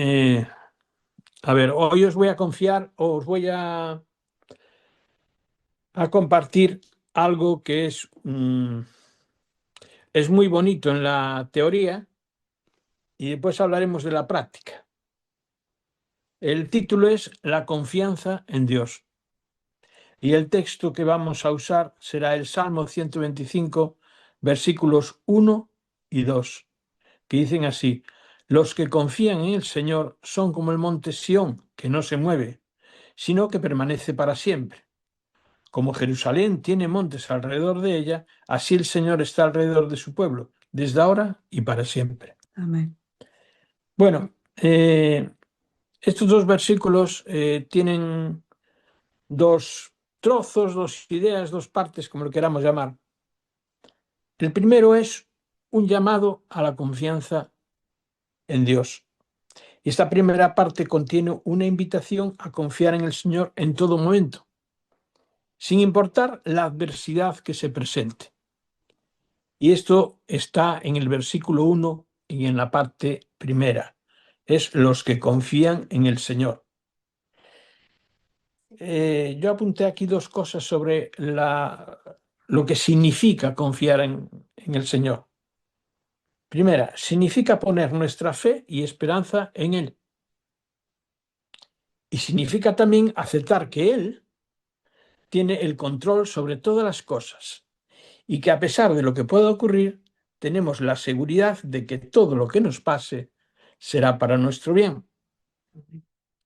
Eh, a ver, hoy os voy a confiar, os voy a compartir algo que es muy bonito en la teoría y después hablaremos de la práctica. El título es La confianza en Dios. Y el texto que vamos a usar será el Salmo 125, versículos 1 y 2, que dicen así: Los que confían en el Señor son como el monte Sión, que no se mueve, sino que permanece para siempre. Como Jerusalén tiene montes alrededor de ella, así el Señor está alrededor de su pueblo, desde ahora y para siempre. Amén. Bueno, estos dos versículos tienen dos trozos, dos ideas, dos partes, como lo queramos llamar. El primero es un llamado a la confianza en Dios. Y esta primera parte contiene una invitación a confiar en el Señor en todo momento, sin importar la adversidad que se presente. Y esto está en el versículo 1 y en la parte primera. Es los que confían en el Señor. Yo apunté aquí dos cosas sobre lo que significa confiar en el Señor. Primera, significa poner nuestra fe y esperanza en Él. Y significa también aceptar que Él tiene el control sobre todas las cosas y que a pesar de lo que pueda ocurrir, tenemos la seguridad de que todo lo que nos pase será para nuestro bien.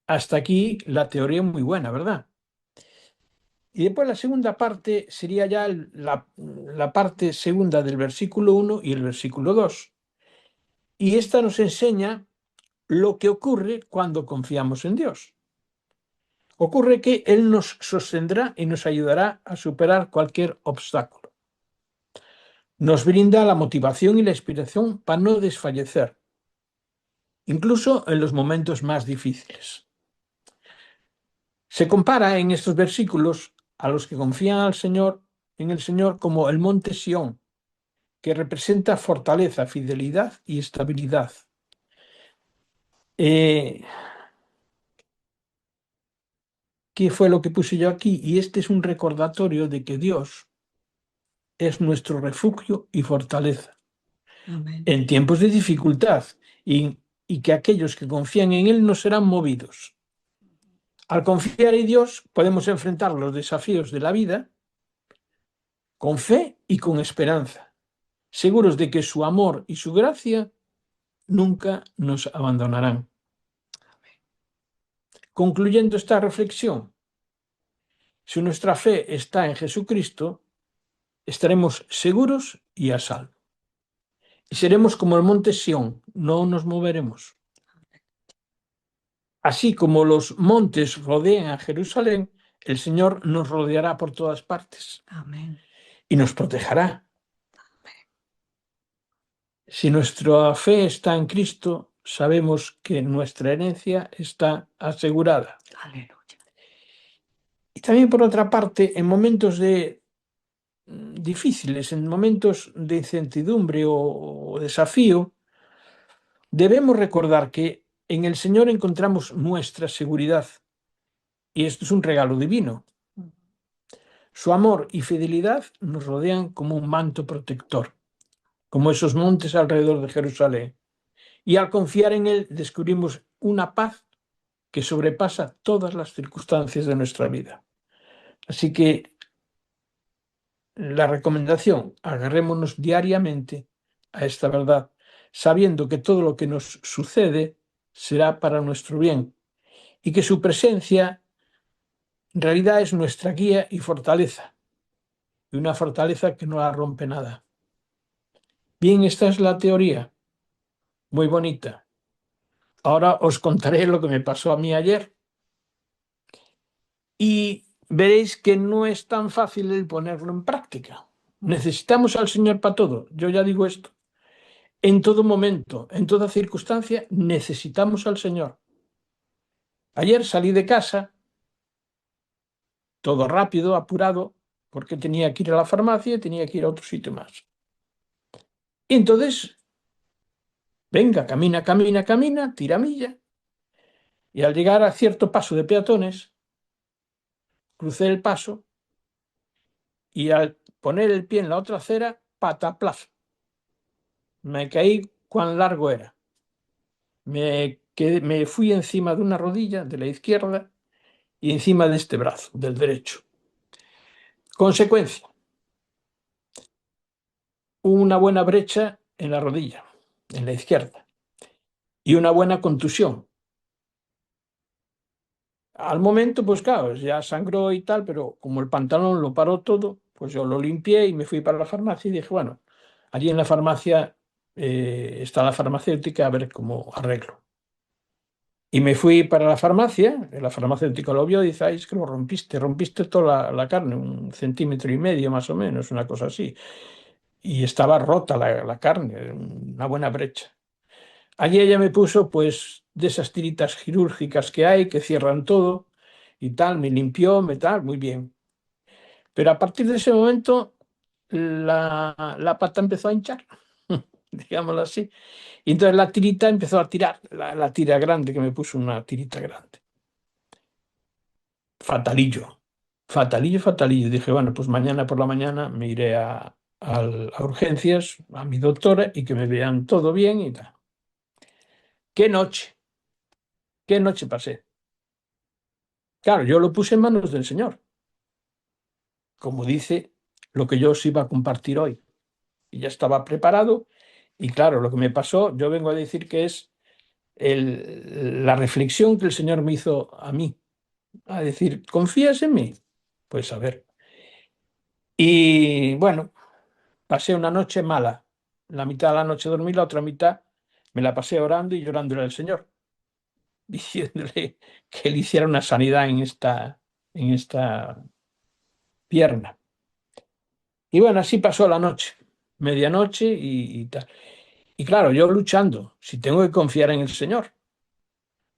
Hasta aquí la teoría muy buena, ¿verdad? Y después la segunda parte sería ya la parte segunda del versículo 1 y el versículo 2. Y esta nos enseña lo que ocurre cuando confiamos en Dios. Ocurre que Él nos sostendrá y nos ayudará a superar cualquier obstáculo. Nos brinda la motivación y la inspiración para no desfallecer, incluso en los momentos más difíciles. Se compara en estos versículos a los que confían en el Señor como el monte Sión, que representa fortaleza, fidelidad y estabilidad. ¿Qué fue lo que puse yo aquí? Y este es un recordatorio de que Dios es nuestro refugio y fortaleza. Amén. En tiempos de dificultad y que aquellos que confían en Él no serán movidos. Al confiar en Dios podemos enfrentar los desafíos de la vida con fe y con esperanza, seguros de que su amor y su gracia nunca nos abandonarán. Concluyendo esta reflexión, si nuestra fe está en Jesucristo, estaremos seguros y a salvo. Y seremos como el monte Sión, no nos moveremos. Así como los montes rodean a Jerusalén, el Señor nos rodeará por todas partes. Amén. Y nos protegerá. Si nuestra fe está en Cristo, sabemos que nuestra herencia está asegurada. Aleluya. Y también, por otra parte, en momentos difíciles, en momentos de incertidumbre o desafío, debemos recordar que en el Señor encontramos nuestra seguridad. Y esto es un regalo divino. Su amor y fidelidad nos rodean como un manto protector, como esos montes alrededor de Jerusalén. Y al confiar en Él descubrimos una paz que sobrepasa todas las circunstancias de nuestra vida. Así que la recomendación, agarrémonos diariamente a esta verdad, sabiendo que todo lo que nos sucede será para nuestro bien y que su presencia en realidad es nuestra guía y fortaleza, y una fortaleza que no la rompe nada. Bien, esta es la teoría, muy bonita. Ahora os contaré lo que me pasó a mí ayer y veréis que no es tan fácil el ponerlo en práctica. Necesitamos al Señor para todo. Yo ya digo esto. En todo momento, en toda circunstancia, necesitamos al Señor. Ayer salí de casa, todo rápido, apurado, porque tenía que ir a la farmacia y tenía que ir a otro sitio más. Y entonces, venga, camina, camina, camina, tira milla, Y al llegar a cierto paso de peatones, crucé el paso y al poner el pie en la otra acera, pataplaf, me caí cuán largo era. Me fui encima de una rodilla de la izquierda y encima de este brazo, del derecho. Consecuencia, una buena brecha en la rodilla, en la izquierda, y una buena contusión. Al momento, pues claro, ya sangró y tal, pero como el pantalón lo paró todo, pues yo lo limpié y me fui para la farmacia y dije, bueno, allí en la farmacia está la farmacéutica a ver cómo arreglo. Y me fui para la farmacéutica lo vio y dice, ay, es que lo rompiste toda la carne, 1,5 centímetros más o menos, una cosa así. Y estaba rota la carne, una buena brecha. Allí ella me puso, pues, de esas tiritas quirúrgicas que hay, que cierran todo y tal, me limpió, me tal, muy bien. Pero a partir de ese momento, la pata empezó a hinchar, digámoslo así. Y entonces la tirita empezó a tirar, la tira grande, que me puso una tirita grande. Fatalillo, fatalillo, fatalillo. Dije, bueno, pues mañana por la mañana me iré a urgencias, a mi doctora, y que me vean todo bien y tal. ¡Qué noche! ¿Qué noche pasé? Claro, yo lo puse en manos del Señor, como dice lo que yo os iba a compartir hoy. Y ya estaba preparado. Y claro, lo que me pasó, yo vengo a decir que es la reflexión que el Señor me hizo a mí, a decir, ¿confías en mí? Pues a ver. Y bueno, pasé una noche mala. La mitad de la noche dormí, la otra mitad me la pasé orando y llorándole al Señor, diciéndole que Él hiciera una sanidad en esta pierna. Y bueno, así pasó la noche, medianoche y tal. Y claro, yo luchando, si tengo que confiar en el Señor,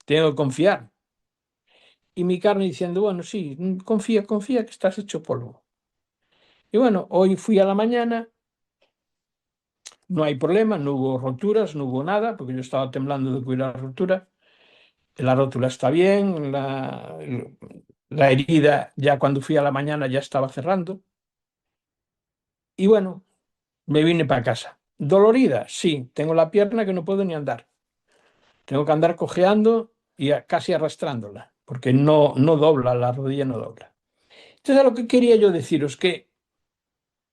tengo que confiar. Y mi carne diciendo, bueno, sí, confía, confía que estás hecho polvo. Y bueno, hoy fui a la mañana, no hay problema, no hubo roturas, no hubo nada, porque yo estaba temblando de que hubiera rotura. La rótula está bien, la herida ya cuando fui a la mañana ya estaba cerrando. Y bueno, me vine para casa. Dolorida, sí, tengo la pierna que no puedo ni andar. Tengo que andar cojeando y casi arrastrándola, porque no dobla, la rodilla no dobla. Entonces, a lo que quería yo deciros que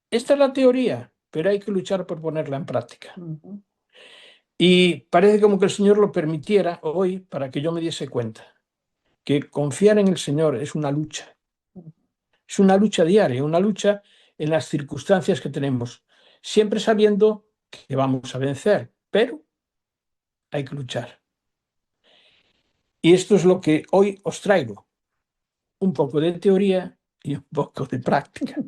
esta es la teoría, pero hay que luchar por ponerla en práctica. Y parece como que el Señor lo permitiera hoy para que yo me diese cuenta que confiar en el Señor es una lucha. Es una lucha diaria, una lucha en las circunstancias que tenemos, siempre sabiendo que vamos a vencer, pero hay que luchar. Y esto es lo que hoy os traigo, un poco de teoría y un poco de práctica.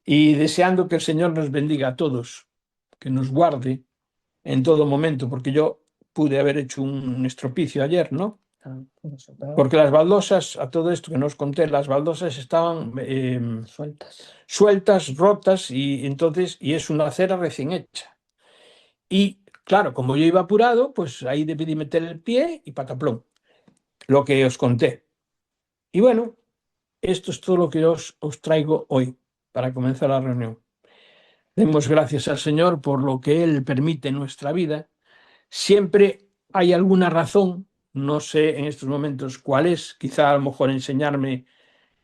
Y deseando que el Señor nos bendiga a todos, que nos guarde en todo momento, porque yo pude haber hecho un estropicio ayer, ¿no? Porque las baldosas, a todo esto que nos conté, las baldosas estaban sueltas, rotas, y entonces, y es una acera recién hecha. Y claro, como yo iba apurado, pues ahí debí meter el pie y pataplón, lo que os conté. Y bueno, esto es todo lo que os traigo hoy para comenzar la reunión. Demos gracias al Señor por lo que Él permite en nuestra vida. Siempre hay alguna razón, no sé en estos momentos cuál es, quizá a lo mejor enseñarme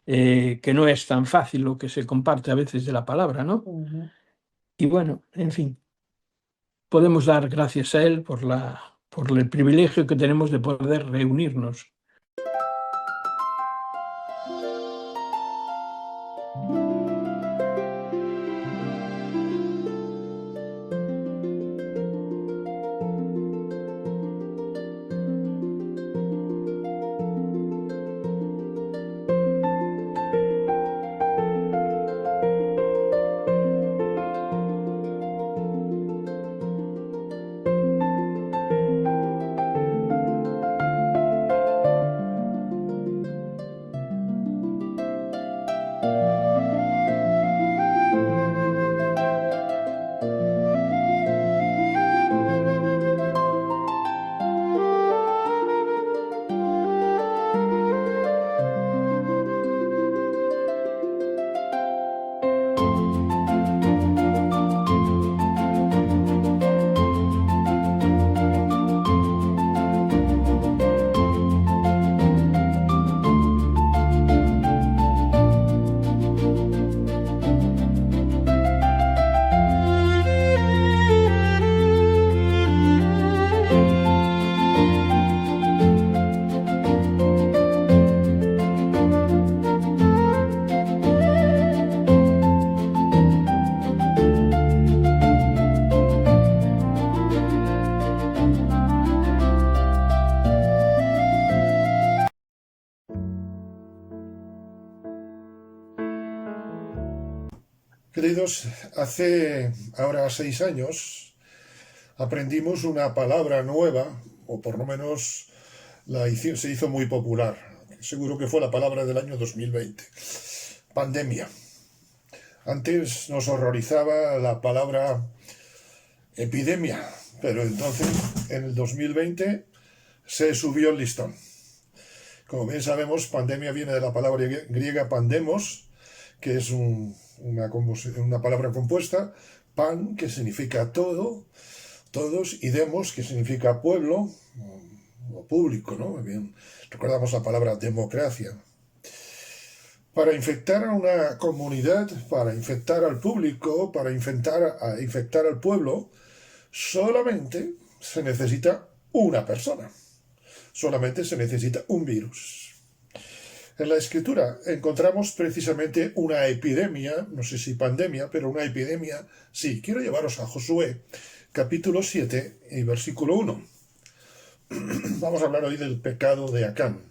que no es tan fácil lo que se comparte a veces de la palabra, ¿no? Y bueno, en fin, podemos dar gracias a Él por el privilegio que tenemos de poder reunirnos. Queridos, hace ahora 6 años aprendimos una palabra nueva, o por lo menos se hizo muy popular. Seguro que fue la palabra del año 2020. Pandemia. Antes nos horrorizaba la palabra epidemia, pero entonces en el 2020 se subió el listón. Como bien sabemos, pandemia viene de la palabra griega pandemos, que es una palabra compuesta, pan, que significa todo, todos, y demos, que significa pueblo o público, ¿no? Bien, recordamos la palabra democracia. Para infectar a una comunidad, para infectar al público, para infectar al pueblo, solamente se necesita una persona. Solamente se necesita un virus. En la escritura encontramos precisamente una epidemia, no sé si pandemia, pero una epidemia, sí. Quiero llevaros a Josué, capítulo 7 y versículo 1. Vamos a hablar hoy del pecado de Acán.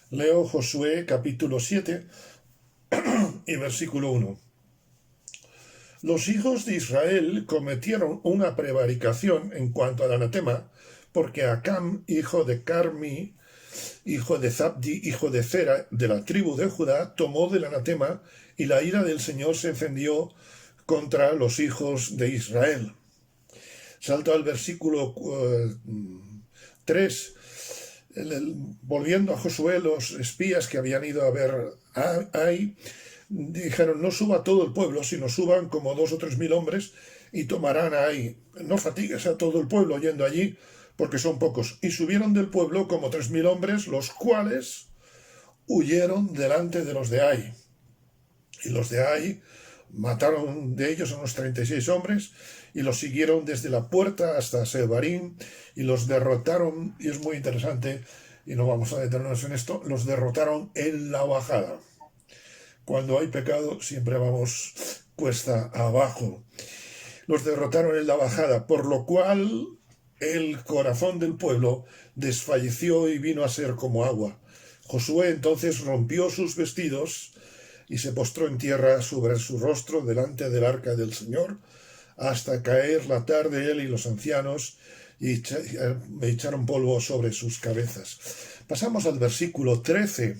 Leo Josué, capítulo 7 y versículo 1. Los hijos de Israel cometieron una prevaricación en cuanto al anatema, porque Acán, hijo de Carmi, hijo de Zabdi, hijo de Zera, de la tribu de Judá, tomó del anatema, y la ira del Señor se encendió contra los hijos de Israel. Salto al versículo 3. Volviendo a Josué, los espías que habían ido a ver Ai dijeron: no suba todo el pueblo, sino suban como 2 o 3 mil hombres y tomarán a Ai. No fatigues a todo el pueblo yendo allí, porque son pocos. Y subieron del pueblo como 3 mil hombres, los cuales huyeron delante de los de Ai. Y los de Ai mataron de ellos a unos 36 hombres y los siguieron desde la puerta hasta Sebarim y los derrotaron, y es muy interesante, y no vamos a detenernos en esto, los derrotaron en la bajada. Cuando hay pecado siempre vamos cuesta abajo. Los derrotaron en la bajada, por lo cual el corazón del pueblo desfalleció y vino a ser como agua. Josué entonces rompió sus vestidos y se postró en tierra sobre su rostro delante del arca del Señor, hasta caer la tarde él y los ancianos, y echaron polvo sobre sus cabezas. Pasamos al versículo 13.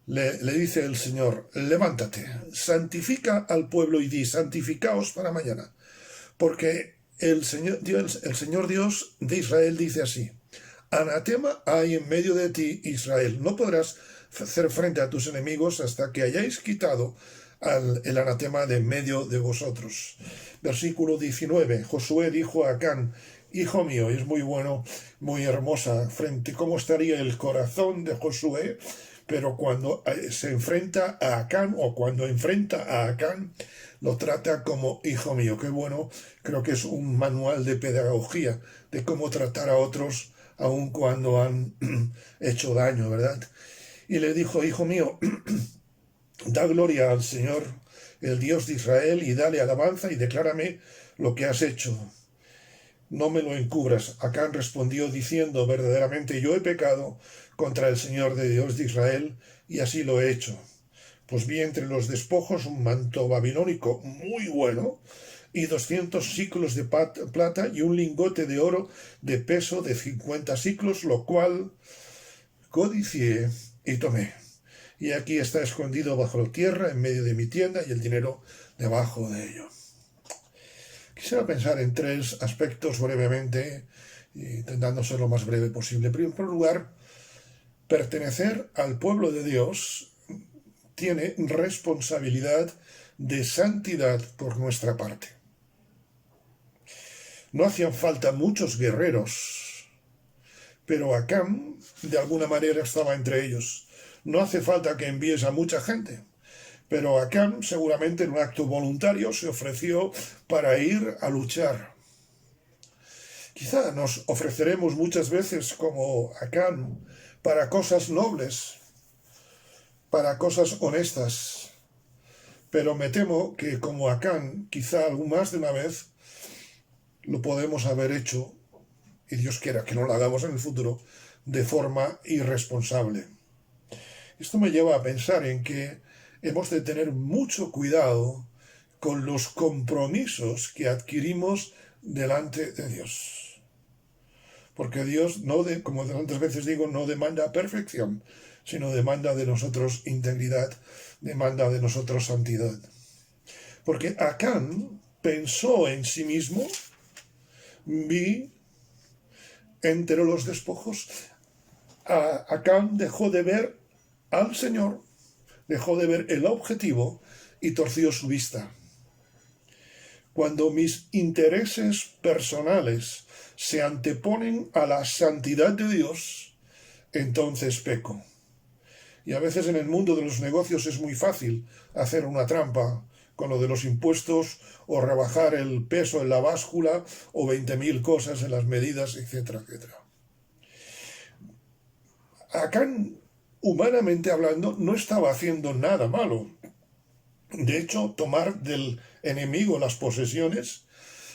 Le dice el Señor: levántate, santifica al pueblo y di: santificaos para mañana, porque el Señor Dios de Israel dice así: anatema hay en medio de ti, Israel. No podrás hacer frente a tus enemigos hasta que hayáis quitado el anatema de en medio de vosotros. Versículo 19. Josué dijo a Acán: hijo mío. Y es muy bueno, muy hermosa frente cómo estaría el corazón de Josué, pero cuando se enfrenta a Acán, o cuando enfrenta a Acán, lo trata como hijo mío. Qué bueno, creo que es un manual de pedagogía de cómo tratar a otros aun cuando han hecho daño, ¿verdad? Y le dijo: hijo mío, da gloria al Señor, el Dios de Israel, y dale alabanza y declárame lo que has hecho. No me lo encubras. Acán respondió diciendo: verdaderamente yo he pecado contra el Señor de Dios de Israel, y así lo he hecho. Pues vi entre los despojos un manto babilónico muy bueno, y 200 siclos de plata, y un lingote de oro de peso de 50 siclos, lo cual codicié y tomé. Y aquí está escondido bajo la tierra, en medio de mi tienda, y el dinero debajo de ello. Quisiera pensar en 3 aspectos brevemente, intentando ser lo más breve posible. En primer lugar, pertenecer al pueblo de Dios tiene responsabilidad de santidad por nuestra parte. No hacían falta muchos guerreros, pero Acán de alguna manera estaba entre ellos. No hace falta que envíes a mucha gente, pero Acán seguramente en un acto voluntario se ofreció para ir a luchar. Quizá nos ofreceremos muchas veces como Acán para cosas nobles, para cosas honestas, pero me temo que como Acán, quizá algún más de una vez, lo podemos haber hecho, y Dios quiera que no lo hagamos en el futuro, de forma irresponsable. Esto me lleva a pensar en que hemos de tener mucho cuidado con los compromisos que adquirimos delante de Dios. Porque Dios, como tantas veces digo, no demanda perfección, sino demanda de nosotros integridad, demanda de nosotros santidad. Porque Acán pensó en sí mismo, vi entre los despojos. Acán dejó de ver al Señor, dejó de ver el objetivo y torció su vista. Cuando mis intereses personales se anteponen a la santidad de Dios, entonces peco. Y a veces en el mundo de los negocios es muy fácil hacer una trampa con lo de los impuestos o rebajar el peso en la báscula o 20.000 cosas en las medidas, etcétera, etcétera. Acán, humanamente hablando, no estaba haciendo nada malo. De hecho, tomar del enemigo las posesiones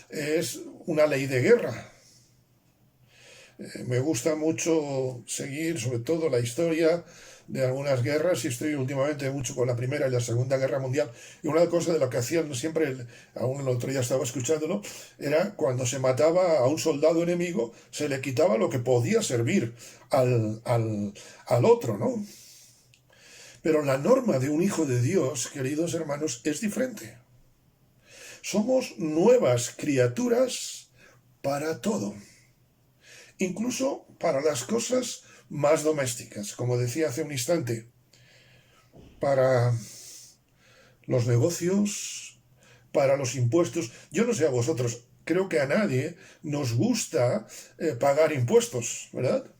es una ley de guerra. Me gusta mucho seguir, sobre todo, la historia de algunas guerras y estoy últimamente mucho con la Primera y la Segunda Guerra Mundial. Y una cosa de lo que hacían siempre, aún el otro día estaba escuchándolo, era cuando se mataba a un soldado enemigo, se le quitaba lo que podía servir al otro, ¿no? Pero la norma de un hijo de Dios, queridos hermanos, es diferente. Somos nuevas criaturas para todo, incluso para las cosas más domésticas, como decía hace un instante, para los negocios, para los impuestos. Yo no sé a vosotros, creo que a nadie nos gusta pagar impuestos, ¿verdad?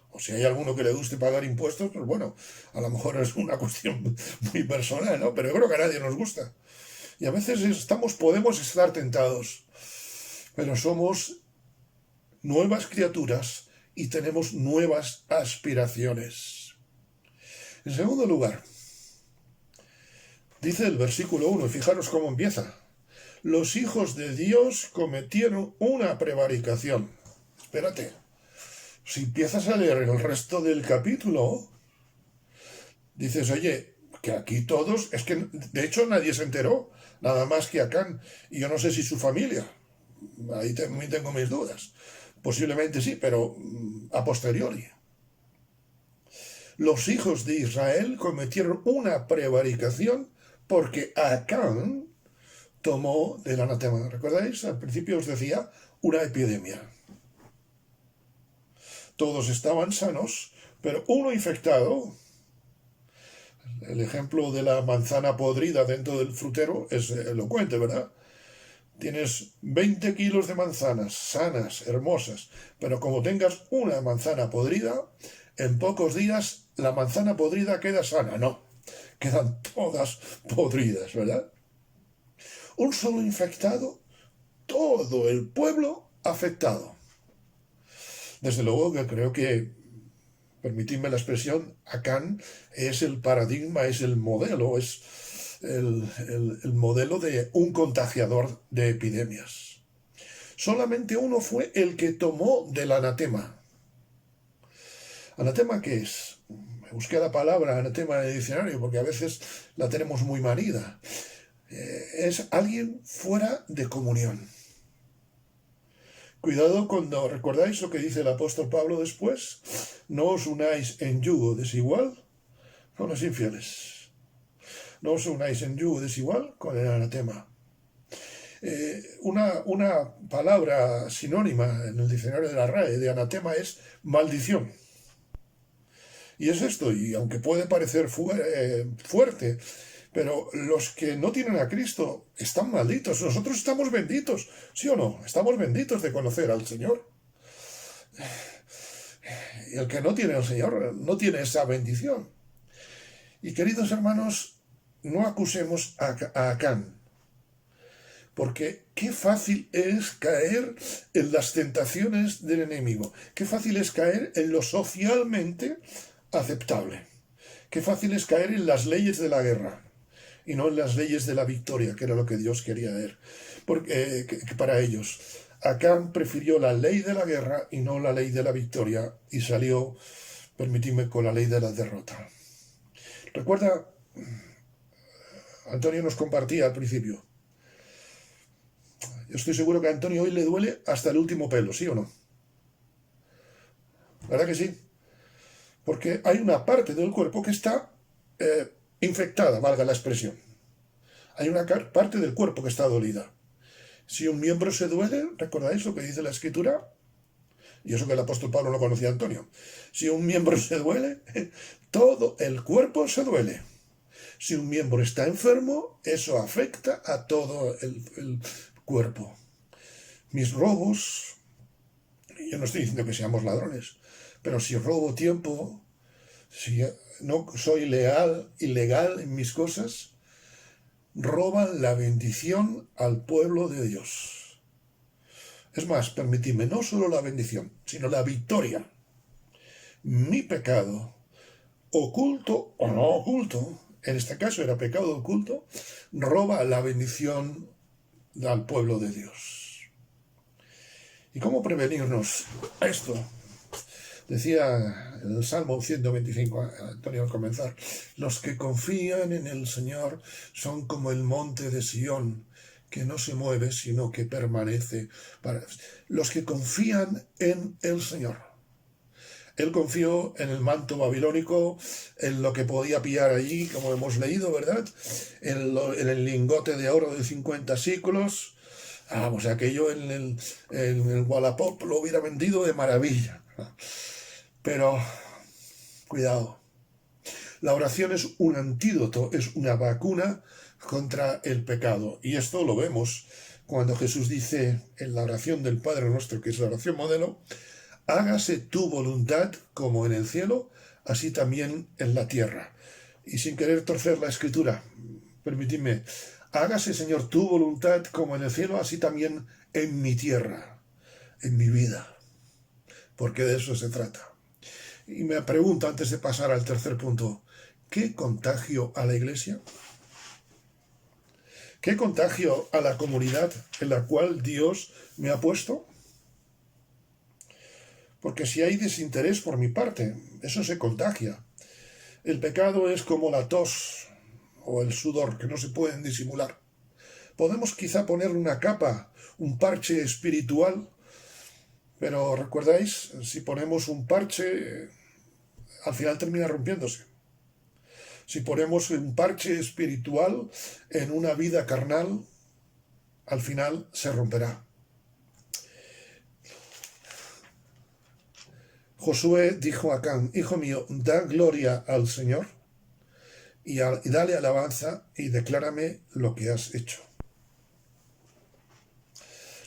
O si hay alguno que le guste pagar impuestos, pues bueno, a lo mejor es una cuestión muy personal, ¿no? Pero yo creo que a nadie nos gusta. Y a veces podemos estar tentados, pero somos nuevas criaturas y tenemos nuevas aspiraciones. En segundo lugar, dice el versículo 1, fijaros cómo empieza. Los hijos de Dios cometieron una prevaricación. Espérate, si empiezas a leer el resto del capítulo, dices, oye, que aquí todos, es que de hecho nadie se enteró, nada más que Acán, y yo no sé si su familia, ahí también tengo mis dudas, posiblemente sí, pero a posteriori. Los hijos de Israel cometieron una prevaricación porque Acán tomó del anatema. ¿Recordáis? Al principio os decía una epidemia. Todos estaban sanos, pero uno infectado. El ejemplo de la manzana podrida dentro del frutero es elocuente, ¿verdad? Tienes 20 kilos de manzanas sanas, hermosas, pero como tengas una manzana podrida, en pocos días la manzana podrida queda sana. No, quedan todas podridas, ¿verdad? Un solo infectado, todo el pueblo afectado. Desde luego que creo que, permitidme la expresión, Acán es el paradigma, es el modelo, es el modelo de un contagiador de epidemias. Solamente uno fue el que tomó del anatema. ¿Anatema qué es? Me busqué la palabra anatema en el diccionario porque a veces la tenemos muy manida. Es alguien fuera de comunión. Cuidado cuando recordáis lo que dice el apóstol Pablo después. No os unáis en yugo desigual con los infieles. No os unáis en yugo desigual con el anatema. Una palabra sinónima en el diccionario de la RAE de anatema es maldición. Y es esto, y aunque puede parecer fuerte, pero los que no tienen a Cristo están malditos. Nosotros estamos benditos, ¿sí o no? Estamos benditos de conocer al Señor. Y el que no tiene al Señor no tiene esa bendición. Y queridos hermanos, no acusemos a Acán, porque qué fácil es caer en las tentaciones del enemigo. Qué fácil es caer en lo socialmente aceptable. Qué fácil es caer en las leyes de la guerra y no en las leyes de la victoria, que era lo que Dios quería ver que para ellos. Acán prefirió la ley de la guerra y no la ley de la victoria y salió, permitidme, con la ley de la derrota. Recuerda Antonio nos compartía al principio. Yo estoy seguro que a Antonio hoy le duele hasta el último pelo, ¿sí o no? ¿Verdad que sí? Porque hay una parte del cuerpo que está infectada, valga la expresión. Hay una parte del cuerpo que está dolida. Si un miembro se duele, ¿recordáis lo que dice la Escritura? Y eso que el apóstol Pablo no conocía a Antonio. Si un miembro se duele, todo el cuerpo se duele. Si un miembro está enfermo, eso afecta a todo el cuerpo. Mis robos, yo no estoy diciendo que seamos ladrones, pero si robo tiempo, si no soy ilegal en mis cosas, roban la bendición al pueblo de Dios. Es más, permitidme, no solo la bendición, sino la victoria. Mi pecado, oculto o no oculto, en este caso era pecado oculto, roba la bendición al pueblo de Dios. ¿Y cómo prevenirnos esto? Decía el Salmo 125, Antonio, al comenzar, los que confían en el Señor son como el monte de Sión, que no se mueve, sino que permanece. Los que confían en el Señor. Él confió en el manto babilónico, en lo que podía pillar allí, como hemos leído, ¿verdad? En el lingote de oro de 50 siclos. Pues aquello en el Wallapop lo hubiera vendido de maravilla. Pero, cuidado, la oración es un antídoto, es una vacuna contra el pecado. Y esto lo vemos cuando Jesús dice en la oración del Padre Nuestro, que es la oración modelo, hágase tu voluntad como en el cielo, así también en la tierra. Y sin querer torcer la escritura, permitidme, hágase, Señor, tu voluntad como en el cielo, así también en mi tierra, en mi vida, porque de eso se trata. Y me pregunto, antes de pasar al tercer punto, ¿qué contagio a la Iglesia? ¿Qué contagio a la comunidad en la cual Dios me ha puesto? Porque si hay desinterés por mi parte, eso se contagia. El pecado es como la tos o el sudor, que no se pueden disimular. Podemos quizá poner una capa, un parche espiritual, pero ¿recordáis? Si ponemos un parche, al final termina rompiéndose. Si ponemos un parche espiritual en una vida carnal, al final se romperá. Josué dijo a Acán, hijo mío, da gloria al Señor y dale alabanza y declárame lo que has hecho.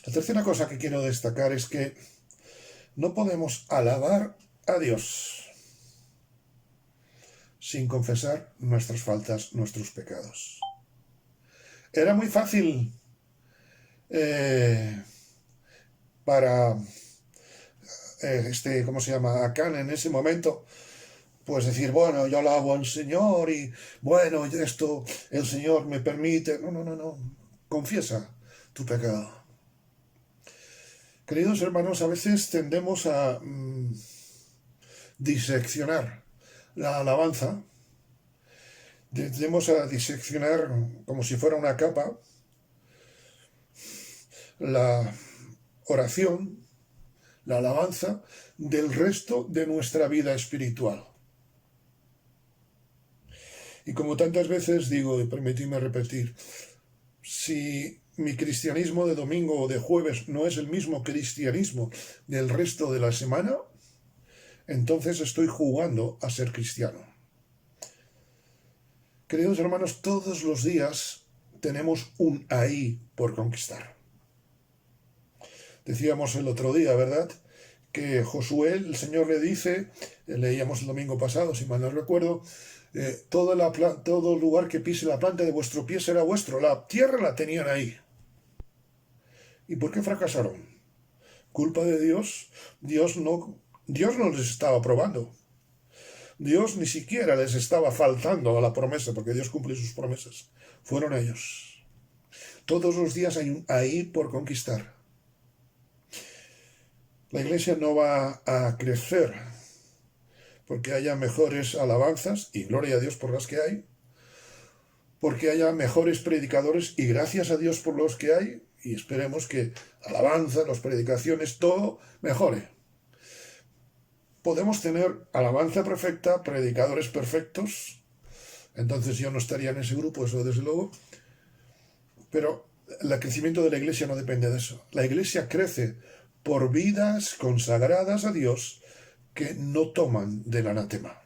La tercera cosa que quiero destacar es que no podemos alabar a Dios sin confesar nuestras faltas, nuestros pecados. Era muy fácil para ¿cómo se llama? Acán en ese momento, pues decir, bueno, yo alabo al Señor y bueno, esto el Señor me permite. No. Confiesa tu pecado. Queridos hermanos, a veces tendemos a diseccionar la alabanza, tendemos a diseccionar como si fuera una capa la oración, la alabanza del resto de nuestra vida espiritual. Y como tantas veces digo, y permitidme repetir, si mi cristianismo de domingo o de jueves no es el mismo cristianismo del resto de la semana, entonces estoy jugando a ser cristiano. Queridos hermanos, todos los días tenemos un ahí por conquistar. Decíamos el otro día, ¿verdad?, que Josué, el Señor le dice, leíamos el domingo pasado, si mal no recuerdo, todo lugar que pise la planta de vuestro pie será vuestro. La tierra la tenían ahí. ¿Y por qué fracasaron? ¿Culpa de Dios? Dios no les estaba probando. Dios ni siquiera les estaba faltando a la promesa, porque Dios cumple sus promesas. Fueron ellos. Todos los días hay un ahí por conquistar. La Iglesia no va a crecer porque haya mejores alabanzas, y gloria a Dios por las que hay, porque haya mejores predicadores, y gracias a Dios por los que hay, y esperemos que alabanza, las predicaciones, todo mejore. Podemos tener alabanza perfecta, predicadores perfectos, entonces yo no estaría en ese grupo, eso desde luego, pero el crecimiento de la iglesia no depende de eso. La iglesia crece por vidas consagradas a Dios que no toman del anatema,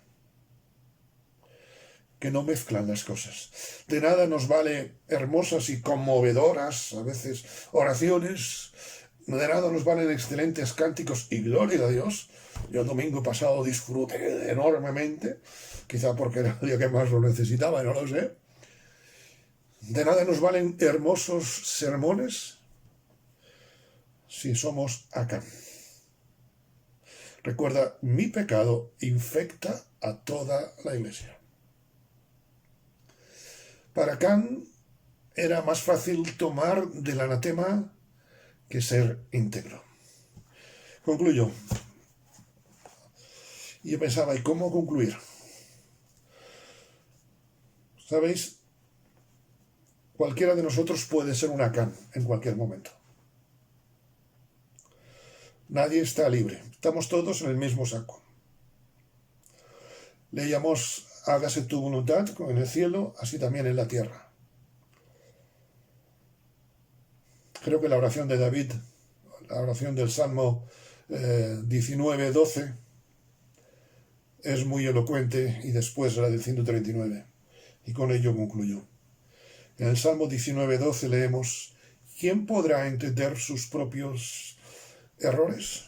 que no mezclan las cosas. De nada nos vale hermosas y conmovedoras, a veces, oraciones, de nada nos valen excelentes cánticos y gloria a Dios. Yo el domingo pasado disfruté enormemente, quizá porque era el día que más lo necesitaba, no lo sé. De nada nos valen hermosos sermones si somos Acán. Recuerda, mi pecado infecta a toda la iglesia. Para Acán era más fácil tomar del anatema que ser íntegro. Concluyo. Y yo pensaba, ¿y cómo concluir? ¿Sabéis? Cualquiera de nosotros puede ser un Acán en cualquier momento. Nadie está libre. Estamos todos en el mismo saco. Leíamos, hágase tu voluntad como en el cielo, así también en la tierra. Creo que la oración de David, la oración del Salmo 19:12, es muy elocuente, y después la del 139. Y con ello concluyo. En el Salmo 19:12 leemos, ¿quién podrá entender sus propios errores?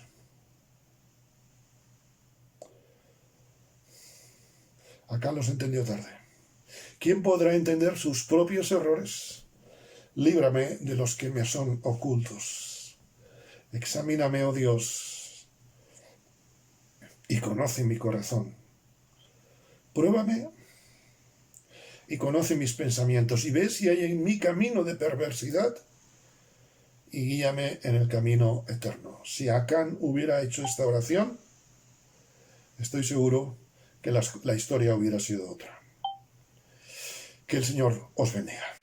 Acá los entendió tarde. ¿Quién podrá entender sus propios errores? Líbrame de los que me son ocultos. Examíname, oh Dios, y conoce mi corazón. Pruébame y conoce mis pensamientos, y ve si hay en mí camino de perversidad, y guíame en el camino eterno. Si Acán hubiera hecho esta oración, estoy seguro que la historia hubiera sido otra. Que el Señor os bendiga.